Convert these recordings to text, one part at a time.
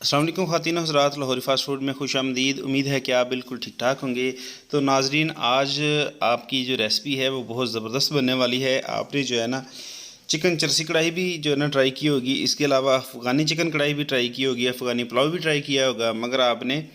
अस्सलाम वालेकुम ख़वातीन हज़रात, लाहौरी फ़ास्ट फ़ूड में खुश आमदीद। उम्मीद है कि आप बिल्कुल ठीक ठाक होंगे। तो नाज़रीन, आज आपकी जो रेसिपी है वो बहुत ज़बरदस्त बनने वाली है। आपने जो है ना चिकन चरसी कढ़ाई भी जो है ना ट्राई की होगी, इसके अलावा अफ़गानी चिकन कढ़ाई भी ट्राई की होगी, अफ़गानी पुलाव भी ट्राई किया होगा, मगर आपने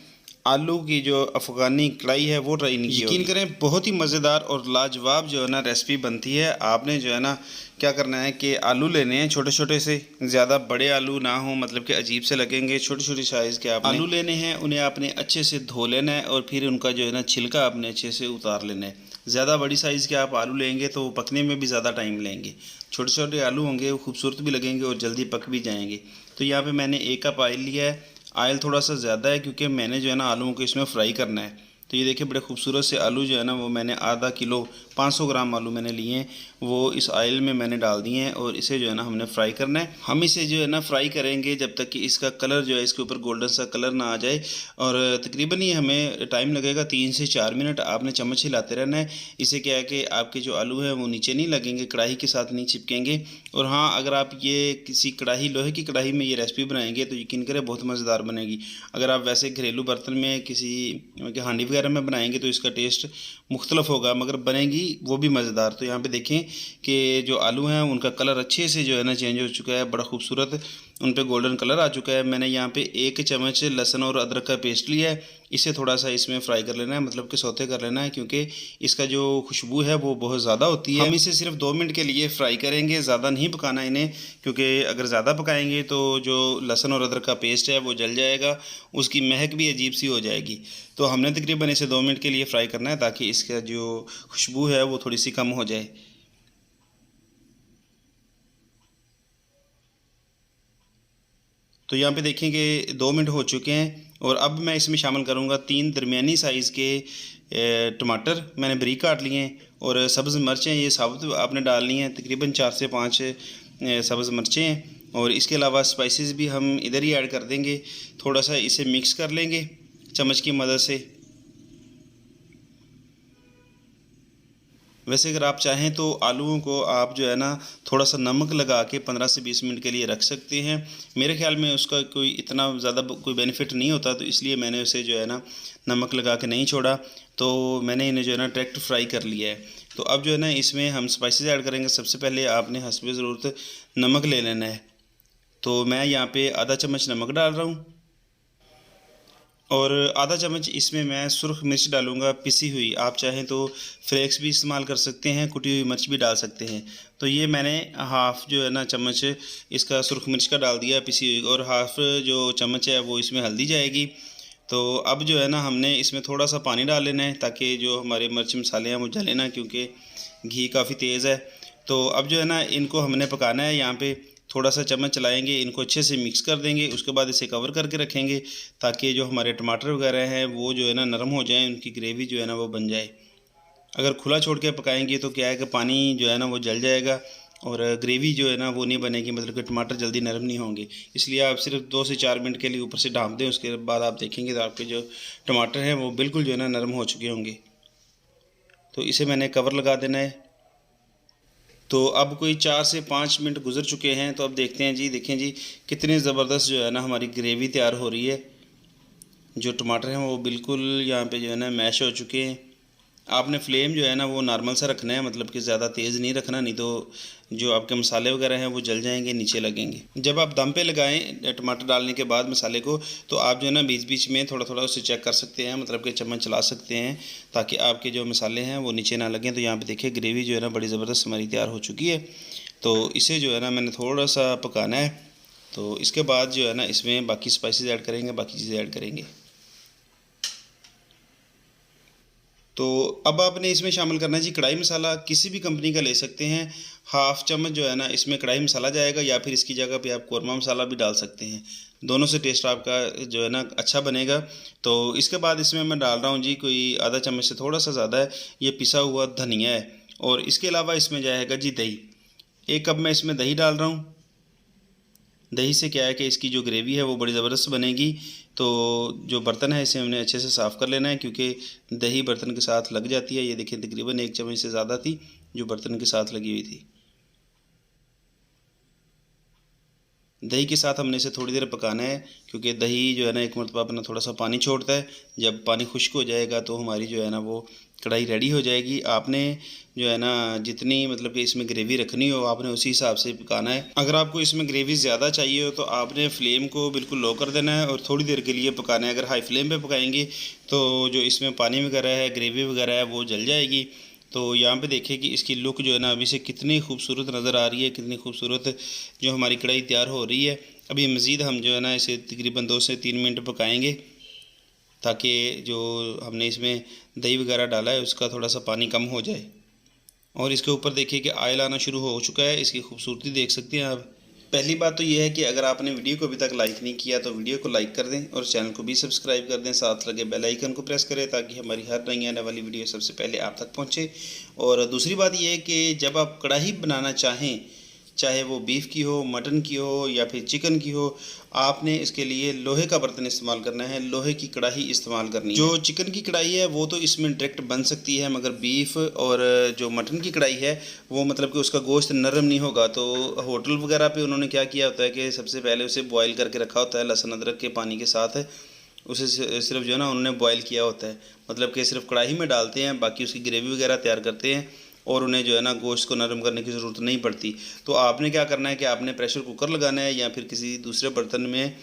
आलू की जो अफ़गानी कढ़ाई है वो ट्राई नहीं की होगी। यकीन करें, बहुत ही मज़ेदार और लाजवाब जो है ना रेसिपी बनती है। आपने जो है ना क्या करना है कि आलू लेने हैं छोटे छोटे से, ज़्यादा बड़े आलू ना हो, मतलब कि अजीब से लगेंगे। छोटी छोटी साइज़ के आपने आलू लेने हैं, उन्हें आपने अच्छे से धो लेना है और फिर उनका जो है ना छिलका आपने अच्छे से उतार लेना है। ज़्यादा बड़ी साइज़ के आप आलू लेंगे तो वो पकने में भी ज़्यादा टाइम लेंगे। छोटे छोटे आलू होंगे वो खूबसूरत भी लगेंगे और जल्दी पक भी जाएंगे। तो यहाँ पे मैंने 1 कप ऑयल लिया है। ऑयल थोड़ा सा ज़्यादा है क्योंकि मैंने जो है ना आलूओं को इसमें फ्राई करना है। तो ये देखिए, बड़े खूबसूरत से आलू जो है ना वो मैंने आधा किलो 500 ग्राम आलू मैंने लिए हैं, वो इस ऑयल में मैंने डाल दिए हैं और इसे जो है ना हमने फ्राई करना है। हम इसे जो है ना फ्राई करेंगे जब तक कि इसका कलर जो है, इसके ऊपर गोल्डन सा कलर ना आ जाए। और तकरीबन ये हमें टाइम लगेगा 3 से 4 मिनट। आपने चम्मच हिलाते रहना है। इससे क्या है कि आपके जो आलू हैं वो नीचे नहीं लगेंगे, कढ़ाई के साथ नहीं चिपकेंगे। और हाँ, अगर आप ये किसी कढ़ाई, लोहे की कढ़ाई में ये रेसिपी बनाएंगे तो यकीन करें बहुत मज़ेदार बनेगी। अगर आप वैसे घरेलू बर्तन में किसी हांडी वगैरह में बनाएंगे तो इसका टेस्ट मुख्तलफ होगा, मगर बनेगी वो भी मज़ेदार। तो यहाँ पे देखें कि जो आलू हैं उनका कलर अच्छे से जो है ना चेंज हो चुका है, बड़ा खूबसूरत उन पे गोल्डन कलर आ चुका है। मैंने यहाँ पे 1 चम्मच लहसुन और अदरक का पेस्ट लिया है। इसे थोड़ा सा इसमें फ्राई कर लेना है, मतलब कि सौते कर लेना है, क्योंकि इसका जो खुशबू है वो बहुत ज़्यादा होती है। हम इसे सिर्फ 2 मिनट के लिए फ्राई करेंगे, ज़्यादा नहीं पकाना इन्हें, क्योंकि अगर ज़्यादा पकाएंगे तो जो लहसुन और अदरक का पेस्ट है वो जल जाएगा, उसकी महक भी अजीब सी हो जाएगी। तो हमने तकरीबन इसे 2 मिनट के लिए फ्राई करना है ताकि इसका जो खुशबू है वो थोड़ी सी कम हो जाए। तो यहाँ पे देखेंगे 2 मिनट हो चुके हैं और अब मैं इसमें शामिल करूँगा 3 दरमियानी साइज़ के टमाटर मैंने बारीक काट लिए हैं। और सब्ज़ मिर्चें ये साबुत आपने डालनी है, तकरीबन 4 से 5 सब्ज़ मिर्चें हैं। और इसके अलावा स्पाइसेस भी हम इधर ही ऐड कर देंगे। थोड़ा सा इसे मिक्स कर लेंगे चम्मच की मदद से। वैसे अगर आप चाहें तो आलूओं को आप जो है ना थोड़ा सा नमक लगा के 15 से 20 मिनट के लिए रख सकते हैं। मेरे ख्याल में उसका कोई इतना ज़्यादा कोई बेनिफिट नहीं होता, तो इसलिए मैंने उसे जो है ना नमक लगा के नहीं छोड़ा। तो मैंने इन्हें जो है ना डायरेक्ट फ्राई कर लिया है। तो अब जो है ना इसमें हम स्पाइसेस ऐड करेंगे। सबसे पहले आपने हस्बे ज़रूरत नमक ले लेना है। तो मैं यहाँ पे आधा चम्मच नमक डाल रहा हूँ और आधा चम्मच इसमें मैं सुरख मिर्च डालूँगा पिसी हुई। आप चाहें तो फ्लेक्स भी इस्तेमाल कर सकते हैं, कुटी हुई मिर्च भी डाल सकते हैं। तो ये मैंने हाफ़ जो है ना चम्मच इसका सुरख मिर्च का डाल दिया पिसी हुई, और हाफ़ जो चम्मच है वो इसमें हल्दी जाएगी। तो अब जो है ना हमने इसमें थोड़ा सा पानी डाल लेना है ताकि जो हमारे मिर्च मसाले हैं वो जले ना, क्योंकि घी काफ़ी तेज़ है। तो अब जो है ना इनको हमने पकाना है। यहाँ पे थोड़ा सा चम्मच चलाएंगे, इनको अच्छे से मिक्स कर देंगे, उसके बाद इसे कवर करके रखेंगे ताकि जो हमारे टमाटर वगैरह हैं वो जो है ना नरम हो जाएं, उनकी ग्रेवी जो है ना वो बन जाए। अगर खुला छोड़ के पकाएंगे तो क्या है कि पानी जो है ना वो जल जाएगा और ग्रेवी जो है ना वो नहीं बनेगी, मतलब कि टमाटर जल्दी नरम नहीं होंगे। इसलिए आप सिर्फ 2 से 4 मिनट के लिए ऊपर से ढाँप दें, उसके बाद आप देखेंगे तो आपके जो टमाटर हैं वो बिल्कुल जो है ना नरम हो चुके होंगे। तो इसे मैंने कवर लगा देना है। तो अब कोई 4 से 5 मिनट गुजर चुके हैं। तो अब देखते हैं जी, देखें जी कितनी ज़बरदस्त जो है ना हमारी ग्रेवी तैयार हो रही है। जो टमाटर हैं वो बिल्कुल यहाँ पे जो है ना मैश हो चुके हैं। आपने फ्लेम जो है ना वो नॉर्मल सा रखना है, मतलब कि ज़्यादा तेज़ नहीं रखना, नहीं तो जो आपके मसाले वगैरह हैं वो जल जाएंगे, नीचे लगेंगे। जब आप दम पे लगाएं टमाटर डालने के बाद मसाले को, तो आप जो है ना बीच बीच में थोड़ा थोड़ा उसे चेक कर सकते हैं, मतलब कि चम्मच चला सकते हैं ताकि आपके जो मसाले हैं वो नीचे ना लगें। तो यहाँ पे देखिए ग्रेवी जो है ना बड़ी ज़बरदस्त हमारी तैयार हो चुकी है। तो इसे जो है ना मैंने थोड़ा सा पकाना है। तो इसके बाद जो है ना इसमें बाकी स्पाइसेस ऐड करेंगे, बाकी चीज़ें ऐड करेंगे। तो अब आपने इसमें शामिल करना है जी कढ़ाई मसाला, किसी भी कंपनी का ले सकते हैं। हाफ़ चम्मच जो है ना इसमें कढ़ाई मसाला जाएगा, या फिर इसकी जगह पे आप कौरमा मसाला भी डाल सकते हैं। दोनों से टेस्ट आपका जो है ना अच्छा बनेगा। तो इसके बाद इसमें मैं डाल रहा हूँ जी कोई आधा चम्मच से थोड़ा सा ज़्यादा है, ये पिसा हुआ धनिया है। और इसके अलावा इसमें जाएगा जी दही। 1 कप मैं इसमें दही डाल रहा हूँ। दही से क्या है कि इसकी जो ग्रेवी है वो बड़ी ज़बरदस्त बनेगी। तो जो बर्तन है इसे हमने अच्छे से साफ़ कर लेना है, क्योंकि दही बर्तन के साथ लग जाती है। ये देखिए तकरीबन 1 चम्मच से ज़्यादा थी जो बर्तन के साथ लगी हुई थी। दही के साथ हमने इसे थोड़ी देर पकाना है, क्योंकि दही जो है ना एक मरतबा अपना थोड़ा सा पानी छोड़ता है। जब पानी खुश्क हो जाएगा तो हमारी जो है ना वो कढ़ाई रेडी हो जाएगी। आपने जो है ना जितनी मतलब कि इसमें ग्रेवी रखनी हो आपने उसी हिसाब से पकाना है। अगर आपको इसमें ग्रेवी ज़्यादा चाहिए हो तो आपने फ्लेम को बिल्कुल लो कर देना है और थोड़ी देर के लिए पकाना है। अगर हाई फ्लेम पे पकाएंगे तो जो इसमें पानी वगैरह है, ग्रेवी वगैरह है, वो जल जाएगी। तो यहाँ पे देखिए कि इसकी लुक जो है ना अभी से कितनी खूबसूरत नज़र आ रही है, कितनी खूबसूरत जो हमारी कढ़ाई तैयार हो रही है। अभी मज़ीद हम जो है ना इसे तकरीबन 2 से 3 मिनट पकाएंगे, ताकि जो हमने इसमें दही वगैरह डाला है उसका थोड़ा सा पानी कम हो जाए। और इसके ऊपर देखिए कि ऑयल आना शुरू हो चुका है। इसकी खूबसूरती देख सकते हैं आप। पहली बात तो ये है कि अगर आपने वीडियो को अभी तक लाइक नहीं किया तो वीडियो को लाइक कर दें और चैनल को भी सब्सक्राइब कर दें, साथ लगे बेल आइकन को प्रेस करें ताकि हमारी हर नई आने वाली वीडियो सबसे पहले आप तक पहुंचे। और दूसरी बात ये है कि जब आप कढ़ाई बनाना चाहें, चाहे वो बीफ की हो, मटन की हो या फिर चिकन की हो, आपने इसके लिए लोहे का बर्तन इस्तेमाल करना है, लोहे की कढ़ाई इस्तेमाल करनी है। जो चिकन की कढ़ाई है वो तो इसमें डायरेक्ट बन सकती है, मगर बीफ और जो मटन की कढ़ाई है वो मतलब कि उसका गोश्त नरम नहीं होगा। तो होटल वगैरह पे उन्होंने क्या किया होता है कि सबसे पहले उसे बॉयल करके रखा होता है लहसुन अदरक के पानी के साथ। उसे सिर्फ जो है ना उन्होंने बॉयल किया होता है, मतलब कि सिर्फ कढ़ाई में डालते हैं, बाकी उसकी ग्रेवी वगैरह तैयार करते हैं और उन्हें जो है ना गोश्त को नरम करने की ज़रूरत नहीं पड़ती। तो आपने क्या करना है कि आपने प्रेशर कुकर लगाना है या फिर किसी दूसरे बर्तन में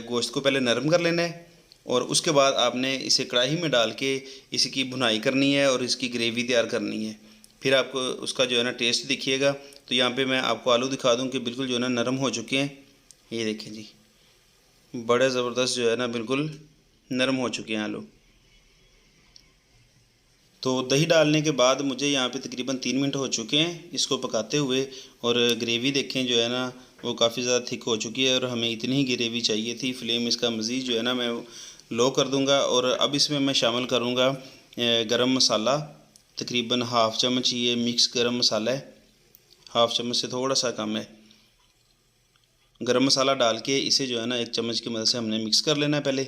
गोश्त को पहले नरम कर लेना है और उसके बाद आपने इसे कढ़ाई में डाल के इसकी भुनाई करनी है और इसकी ग्रेवी तैयार करनी है। फिर आपको उसका जो है ना टेस्ट दिखिएगा। तो यहाँ पे मैं आपको आलू दिखा दूँ कि बिल्कुल जो है ना नरम हो चुके हैं। ये देखें जी, बड़े ज़बरदस्त जो है ना बिल्कुल नरम हो चुके हैं आलू। तो दही डालने के बाद मुझे यहाँ पे तकरीबन 3 मिनट हो चुके हैं इसको पकाते हुए। और ग्रेवी देखें जो है ना वो काफ़ी ज़्यादा थिक हो चुकी है और हमें इतनी ही ग्रेवी चाहिए थी। फ्लेम इसका मज़ीद जो है ना मैं लो कर दूँगा और अब इसमें मैं शामिल करूँगा गरम मसाला। तकरीबन हाफ़ चम्मच ये मिक्स गरम मसाला है, हाफ़ चम्मच से थोड़ा सा कम है। गरम मसाला डाल के इसे जो है ना एक चम्मच की मदद से हमने मिक्स कर लेना है पहले।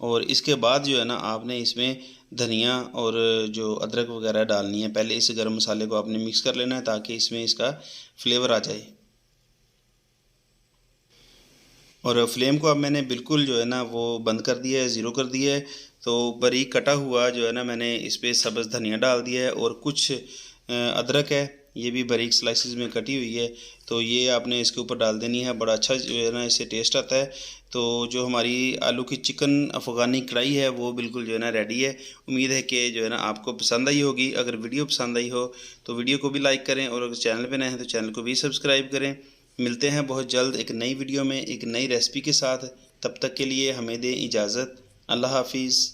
और इसके बाद जो है ना आपने इसमें धनिया और जो अदरक वगैरह डालनी है। पहले इस गरम मसाले को आपने मिक्स कर लेना है ताकि इसमें इसका फ्लेवर आ जाए। और फ्लेम को अब मैंने बिल्कुल जो है ना वो बंद कर दिया है, ज़ीरो कर दिया है। तो बारीक कटा हुआ जो है ना मैंने इस पर सब्ज़ धनिया डाल दिया है और कुछ अदरक है, ये भी बारीक स्लाइसिस में कटी हुई है। तो ये आपने इसके ऊपर डाल देनी है, बड़ा अच्छा जो है ना इससे टेस्ट आता है। तो जो हमारी आलू की चिकन अफ़गानी कढ़ाई है वो बिल्कुल जो है ना रेडी है। उम्मीद है कि जो है ना आपको पसंद आई होगी। अगर वीडियो पसंद आई हो तो वीडियो को भी लाइक करें और अगर चैनल पे नए हैं तो चैनल को भी सब्सक्राइब करें। मिलते हैं बहुत जल्द एक नई वीडियो में एक नई रेसिपी के साथ। तब तक के लिए हमें दें इजाज़त। अल्लाह हाफिज़।